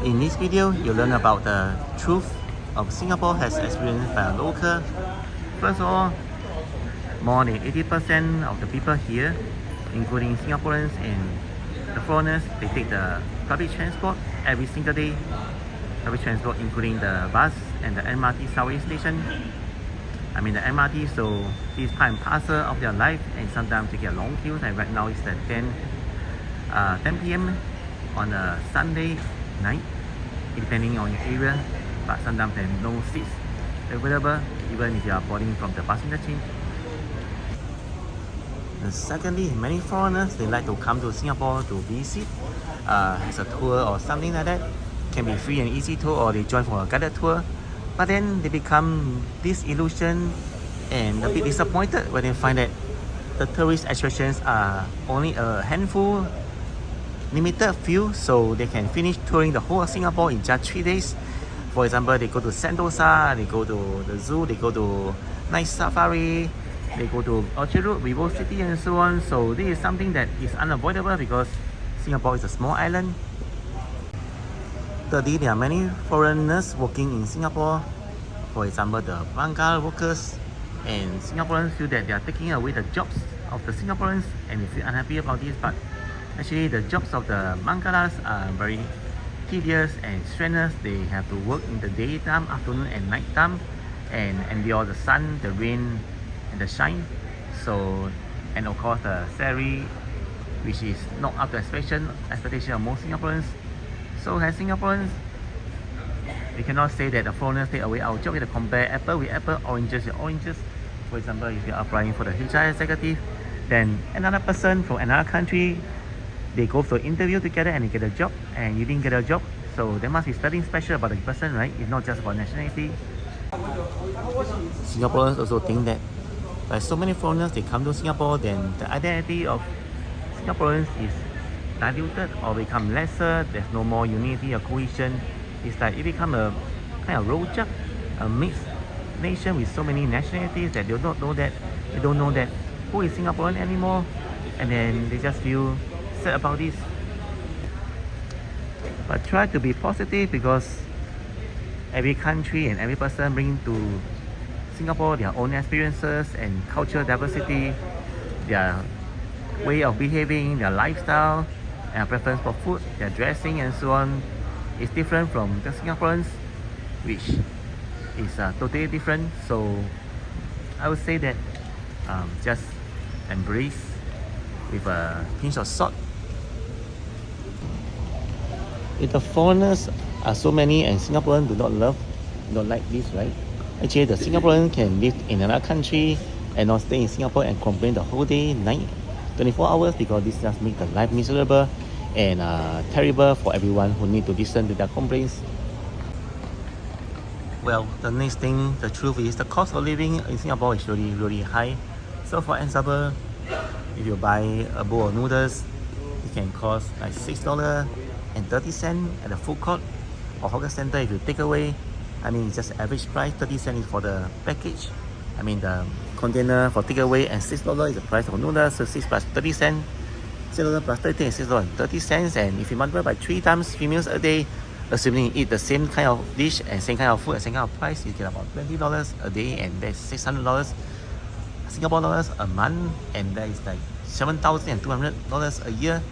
In this video, you'll learn about the truth of Singapore as experienced by a local. First of all, more than 80% of the people here, including Singaporeans and the foreigners, they take the public transport every single day. Public transport including the bus and the MRT subway station. I mean the MRT, so this is part and parcel of their life, and sometimes they get long queues, and right now it's at 10 p.m. on a Sunday night, depending on your area, but sometimes there are no seats available even if you are boarding from the bus interchange. And secondly, many foreigners, they like to come to Singapore to visit as a tour or something like that. Can be free and easy tour, or they join for a guided tour, but then they become disillusioned and a bit disappointed when they find that the tourist attractions are only a handful, limited few, so they can finish touring the whole of Singapore in just 3 days. For example, they go to Sentosa, they go to the zoo, they go to Night Safari, they go to Orchard Road, Vivo City, and so on. So this is something that is unavoidable because Singapore is a small island. Thirdly, there are many foreigners working in Singapore. For example, the Bangla workers, and Singaporeans feel that they are taking away the jobs of the Singaporeans, and they feel unhappy about this. But actually, the jobs of the Banglas are very tedious and strenuous. They have to work in the daytime, afternoon, and night time, and endure the sun, the rain, and the shine. So, and of course, the salary, which is not up to expectation of most Singaporeans. So as Singaporeans, we cannot say that the foreigners take away our job. We have to compare apple with apple, oranges with oranges. For example, if you are applying for the HR executive, then another person from another country, they go for interview together and they get a job, and you didn't get a job. So there must be something special about the person, right? It's not just about nationality. Singaporeans also think that by so many foreigners they come to Singapore, then the identity of Singaporeans is diluted or become lesser. There's no more unity or cohesion. It's like it become a kind of rojak, a mixed nation with so many nationalities that they don't know that who is Singaporean anymore, and then they just feel sad about this. But try to be positive, because every country and every person bring to Singapore their own experiences and cultural diversity, their way of behaving, their lifestyle, and preference for food, their dressing, and so on is different from the Singaporeans, which is totally different. So I would say that just embrace with a pinch of salt. If the foreigners are so many and Singaporeans do not like this, right? Actually, the Singaporean can live in another country and not stay in Singapore and complain the whole day, night, 24 hours, because this just makes the life miserable and terrible for everyone who need to listen to their complaints. Well, the next thing, the truth is the cost of living in Singapore is really high. So for example, if you buy a bowl of noodles, it can cost like $6.30 at the food court or hawker center. If you take away, I mean, it's just average price. 30 cents is for the package. I mean, the container for takeaway, and $6 is the price of noodles. So 6 plus 30 cents, $6 plus 30 is $6.30. And if you multiply by 3 times 3 meals a day, assuming you eat the same kind of dish and same kind of food and same kind of price, you get about $20 a day, and that's $600 Singapore dollars a month, and that is like $7,200 a year.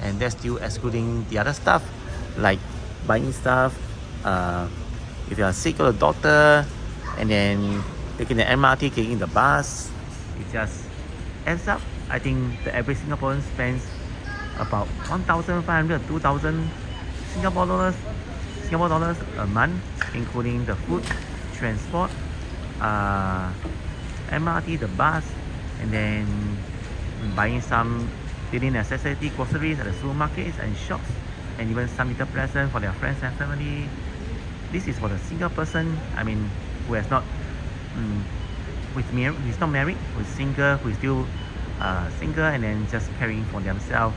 And that's still excluding the other stuff like buying stuff. If you are sick, go to the doctor, and then taking the MRT, taking the bus, it just adds up. I think the average Singaporean spends about 1,500 2,000 Singapore dollars a month, including the food, transport, MRT, the bus, and then buying some daily necessity groceries at the supermarkets and shops, and even some little present for their friends and family. This is for the single person, I mean, who has not who is not married, who is single, who is still single, and then just caring for themselves.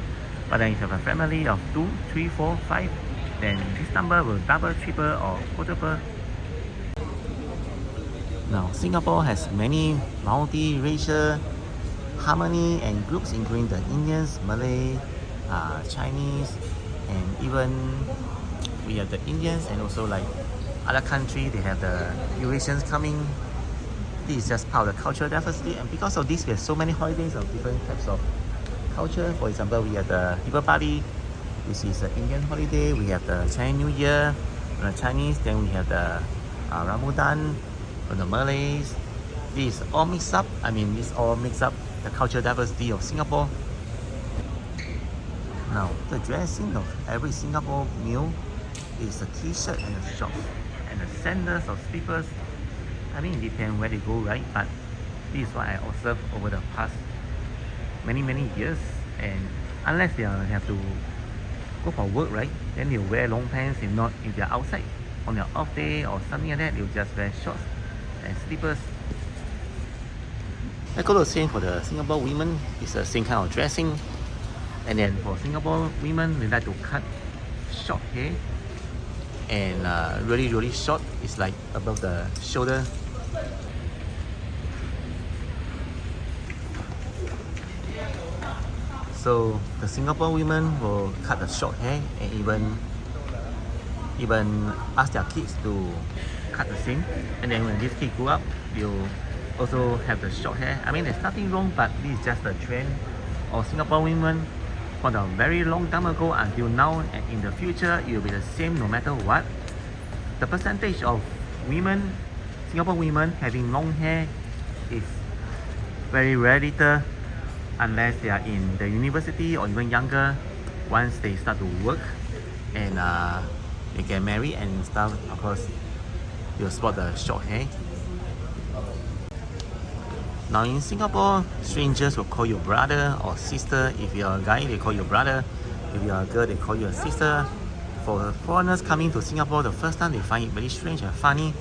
But then if you have a family of 2, 3, 4, 5, then this number will double, triple, or quadruple. Now, Singapore has many multi-racial harmony and groups, including the Indians, Malay, Chinese, and even we have the Indians, and also like other country, they have the Eurasians coming. This is just part of the cultural diversity, and because of this, we have so many holidays of different types of culture. For example, we have the Deepavali, which is an Indian holiday. We have the Chinese New Year, the Chinese. Then we have the Ramadan from the Malays. This all mixed up. I mean, this all makes up the cultural diversity of Singapore. Now, the dressing of every Singapore meal is a t-shirt and a shorts and the sandals or slippers. I mean, it depends where they go, right? But this is what I observed over the past many years. And unless they have to go for work, right, then they'll wear long pants. If not, if they're outside on their off day or something like that, they'll just wear shorts and slippers. I go the same for the Singapore women. It's the same kind of dressing. And then for Singapore women, they like to cut short hair and really short. It's like above the shoulder. So the Singapore women will cut the short hair and even ask their kids to cut the same. And then when these kids grow up, they'll also have the short hair. I mean, there's nothing wrong, but this is just the trend of Singapore women from a very long time ago until now, and in the future it will be the same no matter what. The percentage of women, Singapore women having long hair is very little, unless they are in the university or even younger. Once they start to work and they get married and stuff, of course you'll spot the short hair. Now in Singapore, strangers will call you brother or sister. If you're a guy, they call you brother. If you're a girl, they call you a sister. For foreigners coming to Singapore, the first time they find it very strange and funny,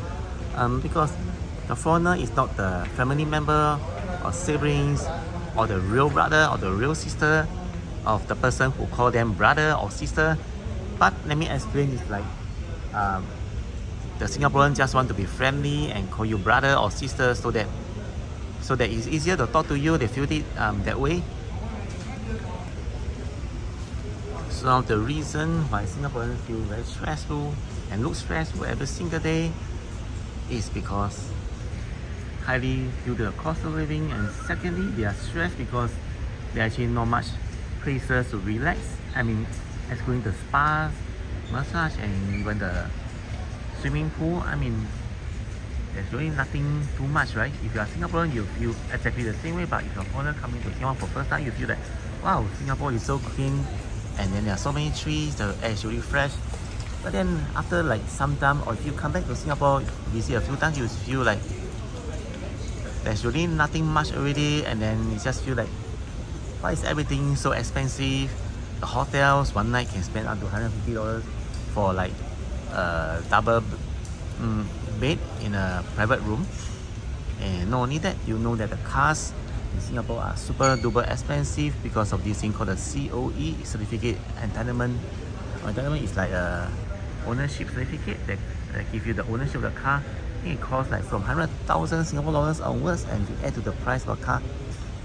because the foreigner is not the family member or siblings or the real brother or the real sister of the person who call them brother or sister. But let me explain this, like the Singaporean just want to be friendly and call you brother or sister so that it's easier to talk to you. They feel it that way. So the reason why Singaporeans feel very stressful and look stressful every single day is because highly due to the cost of living, and secondly they are stressed because there are actually not much places to relax. I mean, excluding the spas, massage, and even the swimming pool. I mean, there's really nothing too much, right? If you are Singaporean, you feel exactly the same way. But if you're a foreigner coming to Singapore for first time, you feel that, wow, Singapore is so clean, and then there are so many trees, the air is really fresh. But then after like some time, or if you come back to Singapore, visit a few times, you feel like there's really nothing much already, and then you just feel like, why is everything so expensive? The hotels, one night can spend up to $150 for like a double bed in a private room. And not only that, you know that the cars in Singapore are super duper expensive because of this thing called the COE, certificate entitlement. Entitlement is like a ownership certificate that give you the ownership of the car. I think it costs like from 100,000 Singapore dollars onwards, and if you add to the price of a car,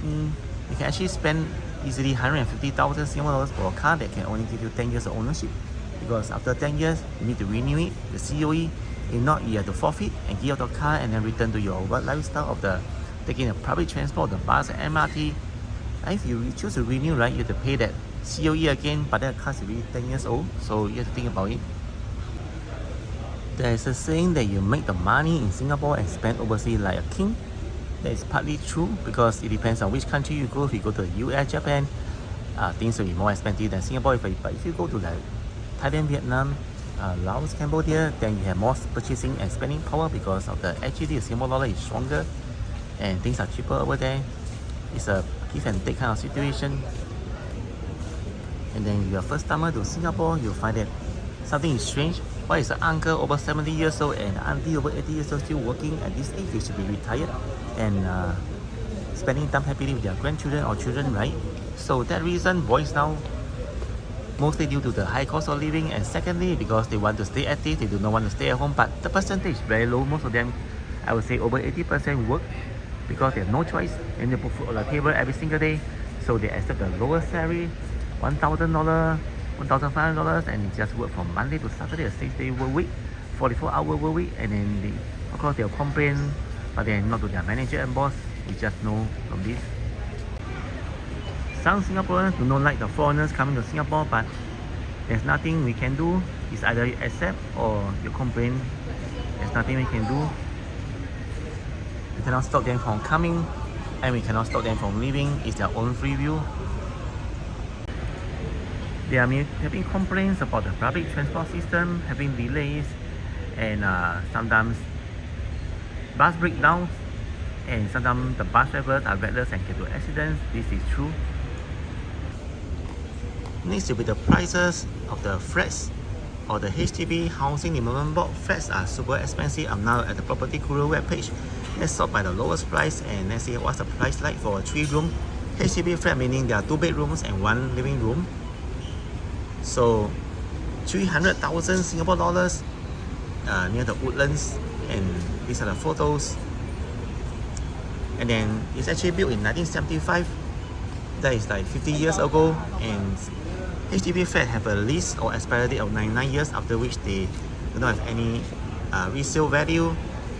you can actually spend easily 150,000 Singapore dollars for a car that can only give you 10 years of ownership. Because after 10 years, you need to renew it, the COE. If not, you have to forfeit and give up the car and then return to your work lifestyle of the taking the public transport, the bus and MRT. And if you choose to renew, right, you have to pay that COE again, but that car is already 10 years old, so you have to think about it. There is a saying that you make the money in Singapore and spend overseas like a king. That is partly true because it depends on which country you go. If you go to the US, Japan, things will be more expensive than Singapore. But if you go to like Thailand, Vietnam, Laos, Cambodia, then you have more purchasing and spending power because of the actually the Singapore dollar is stronger and things are cheaper over there. It's a give and take kind of situation. And then if you're a first timer to Singapore, you'll find that something is strange. Why is an uncle over 70 years old and an auntie over 80 years old still working at this age? They should be retired and spending time happily with their grandchildren or children, right? So that reason boils down mostly due to the high cost of living, and secondly because they want to stay active, they do not want to stay at home. But the percentage is very low. Most of them, I would say over 80% work because they have no choice and they put food on the table every single day. So they accept the lowest salary, $1,000 $1,500, and you just work from Monday to Saturday, a 6-day work week, 44-hour work week, and then of course they'll complain, but then not to their manager and boss. We just know from this. Some Singaporeans do not like the foreigners coming to Singapore, but there's nothing we can do. It's either you accept or you complain. There's nothing we can do. We cannot stop them from coming, and we cannot stop them from leaving. It's their own free will. They are having complaints about the public transport system, having delays, and sometimes bus breakdowns, and sometimes the bus drivers are reckless and get into accidents. This is true. Next will be the prices of the flats or the HDB Housing Development Board. Flats are super expensive. I'm now at the Property Guru webpage. Let's sort by the lowest price and let's see what's the price like for a 3-room HDB flat, meaning there are 2 bedrooms and 1 living room. So 300,000 Singapore dollars near the Woodlands, and these are the photos. And then it's actually built in 1975. That is like 50 years ago, and HDB flat have a lease or expiry date of 99 years, after which they do not have any resale value.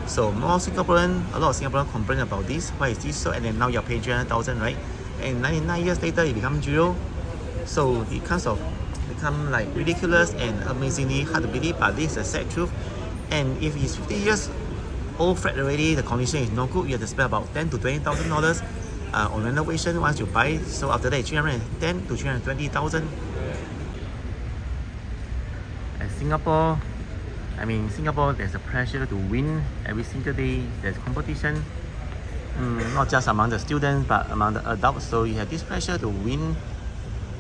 So more Singaporean, a lot of Singaporeans complain about this. Why is this so? And then now you're paying 300,000, right? And 99 years later it becomes zero. So it become like ridiculous and amazingly hard to believe, but this is the sad truth. And if it's 50 years old flat already, the condition is no good, you have to spend about $10,000 to $20,000 on renovation once you buy. So after that, 310,000 to 320,000. And Singapore, there's a pressure to win every single day. There's competition, not just among the students, but among the adults. So you have this pressure to win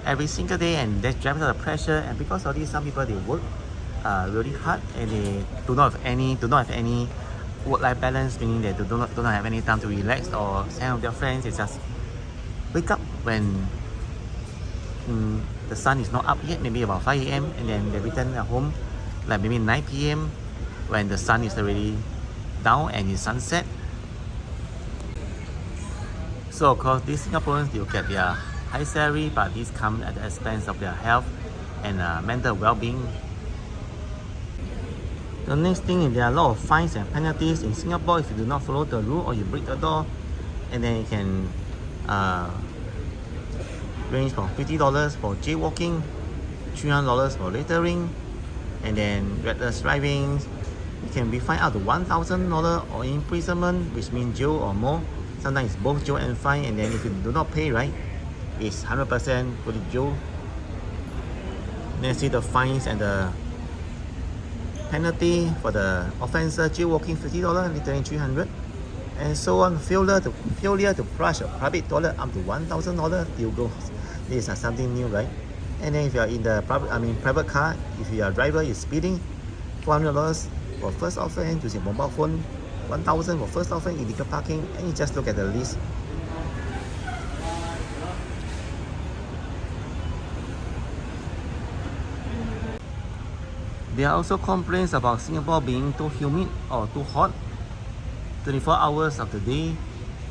every single day, and that drives the pressure. And because of this, some people, they work really hard, and they do not have any work-life balance, meaning they do not have any time to relax or hang with their friends. They just wake up when the sun is not up yet, maybe about 5 a.m. and then they return at home like maybe 9 p.m. when the sun is already down and it's sunset. So of course, these Singaporeans, they'll get their high salary, but this comes at the expense of their health and mental well-being. The next thing is there are a lot of fines and penalties in Singapore if you do not follow the rule or you break the law, and then it can range from $50 for jaywalking, $300 for littering, and then reckless driving. You can be fined up to $1,000 or imprisonment, which means jail or more. Sometimes it's both jail and fine, and then if you do not pay, right, it's 100% go to jail. Then see the fines and the penalty for the offencer: jaywalking $50, littering $300, and so on. Failure to flush a private toilet up to $1,000. You go. This is something new, right? And then if you are in the private car, if you are a driver, you're speeding, $400 for first offense using mobile phone, $1,000 for first offense illegal parking, and you just look at the list. There are also complaints about Singapore being too humid or too hot 24 hours of the day,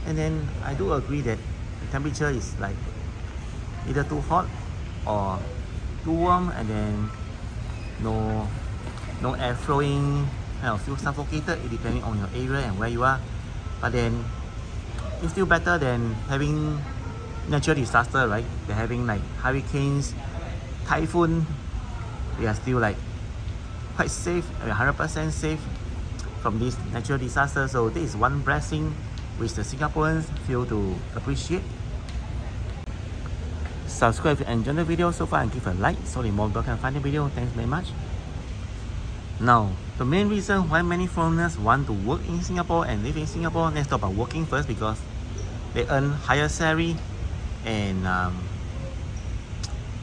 and then I do agree that the temperature is like either too hot or too warm, and then no air flowing, kind of feel suffocated, depending on your area and where you are. But then it's still better than having natural disaster, right? They're having like hurricanes, typhoon. We are still like quite safe, 100% safe from this natural disaster. So this is one blessing which the Singaporeans feel to appreciate. Subscribe if you enjoyed the video so far and give a like so that more people can find the video. Thanks very much. Now, the main reason why many foreigners want to work in Singapore and live in Singapore, let's talk about working first, because they earn higher salary, and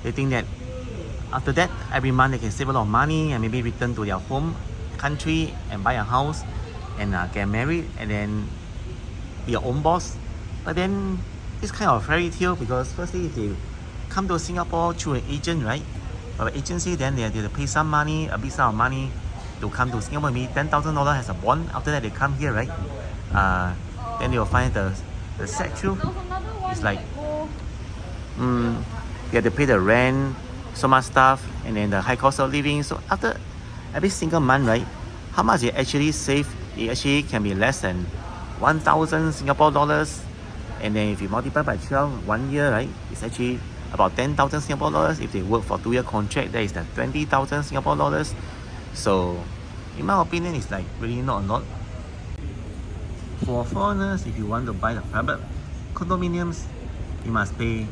they think that after that, every month they can save a lot of money and maybe return to their home country and buy a house and get married and then be your own boss. But then it's kind of a fairy tale, because firstly, if they come to Singapore through an agent, right? Or an agency, then they have to pay some money, a big sum of money to come to Singapore, maybe $10,000 as a bond. After that, they come here, right? Then they will find the sad truth. It's like you have to pay the rent, so much stuff, and then the high cost of living. So after every single month, right, how much you actually save, it actually can be less than 1,000 Singapore dollars. And then if you multiply by 12, 1 year, right, it's actually about 10,000 Singapore dollars. If they work for 2-year contract, that is the 20,000 Singapore dollars. So in my opinion, it's like really not a lot. For foreigners, if you want to buy the private condominiums, you must pay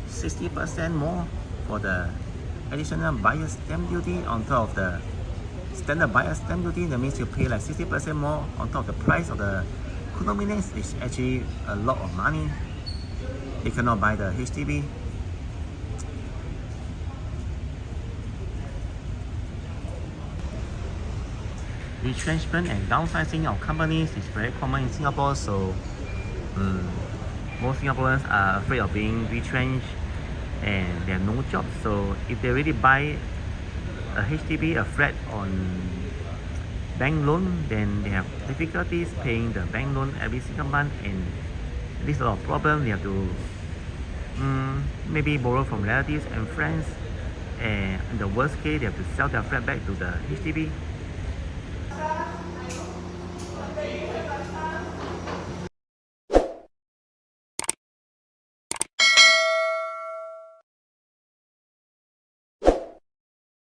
60% more for the additional buyer's stamp duty on top of the standard buyer's stamp duty. That means you pay like 60% more on top of the price of the condominiums. It's actually a lot of money. They cannot buy the HDB. Retrenchment and downsizing of companies is very common in Singapore, so most Singaporeans are afraid of being retrenched and they have no jobs. So if they really buy a HDB, a flat on bank loan, then they have difficulties paying the bank loan every single month, and this is a lot of problems. They have to maybe borrow from relatives and friends, and in the worst case, they have to sell their flat back to the HDB.